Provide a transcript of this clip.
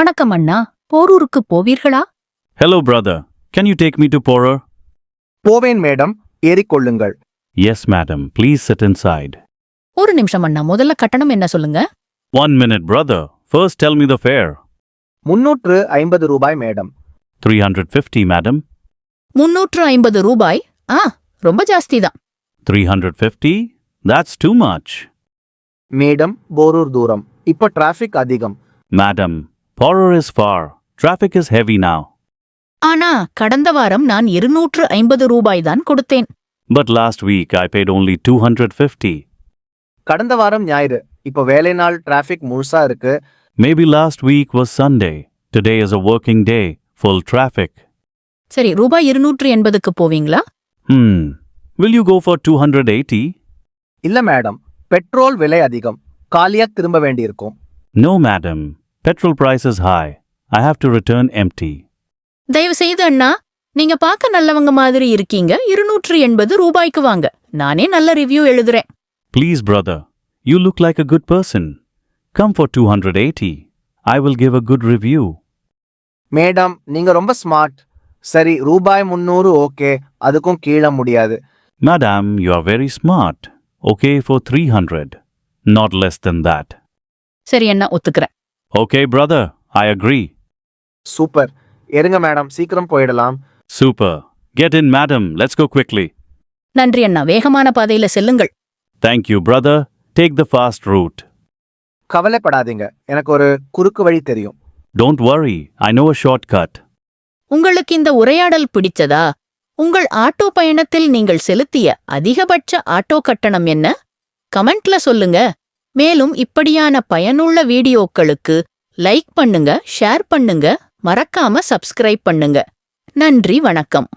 வணக்கம் அண்ணா. போரூருக்கு போவீர்களா? Hello, brother. Can you take me to Porur? போவேன் madam, ஏறிக்கொள்ளுங்கள். Yes, madam. Please sit inside. ஒரு நிமிஷம் அண்ணா, முதல்ல கட்டணம் என்ன சொல்லுங்க? 1 minute, brother. First, tell me the fare. 350 ரூபாய் மேடம். 350, madam. 350 ரூபாய்? ரொம்ப ஜாஸ்தி தான். 350? That's too much. Madam, Porur தூரம். இப்ப டிராஃபிக் அதிகம். Madam, Porur is far. Traffic is heavy now. ஆனா கடந்த வாரம் நான் 250 ரூபாய் தான் கொடுத்தேன். But last week I paid only 250. கடந்த வாரம் ஞாயிறு. இப்ப வேலை நாள் டிராஃபிக் முழுசா இருக்கு. Maybe last week was Sunday. Today is a working day. Full traffic. சரி, ரூபாய் 280க்கு போவீங்களா? Will you go for 280? இல்ல மேடம், பெட்ரோல் விலை அதிகம். காலியா திரும்ப வேண்டியிருக்கும். No, madam. Petrol price is high. I have to return empty. தயவு செய்து அண்ணா, நீங்க பார்க்க நல்லவங்க மாதிரி இருக்கீங்க. 280 ரூபாய்க்கு வாங்க. நானே நல்ல ரிவ்யூ எழுதுறேன். Please, brother. You look like a good person. Come for 280. I will give a good review. Madam, நீங்க ரொம்ப ஸ்மார்ட். சரி, ரூபாய் 300 ஓகே. அதுக்கும் கீழ முடியாது. Madam, you are very smart. Okay for 300. Not less than that. சரி அண்ணா, ஒத்துக்கிறேன். Okay, brother. I agree. Super. இருங்க மேடம், சீக்கிரம் போயிடலாம். Super. Get in, madam. Let's go quickly. நன்றி அண்ணா, வேகமான பாதையில செல்லுங்கள். Thank you, brother. Take the fast route. கவலைப்படாதீங்க, எனக்கு ஒரு குறுக்கு வழி தெரியும். Don't worry. I know a shortcut. உங்களுக்கு இந்த உரையாடல் பிடிச்சதா? உங்கள் ஆட்டோ பயணத்தில் நீங்கள் செலுத்திய அதிகபட்ச ஆட்டோ கட்டணம் என்ன? கமெண்ட்ல சொல்லுங்க. மேலும் இப்படியான பயனுள்ள வீடியோக்களுக்கு லைக் பண்ணுங்க, ஷேர் பண்ணுங்க, மறக்காம சப்ஸ்கிரைப் பண்ணுங்க. நன்றி, வணக்கம்.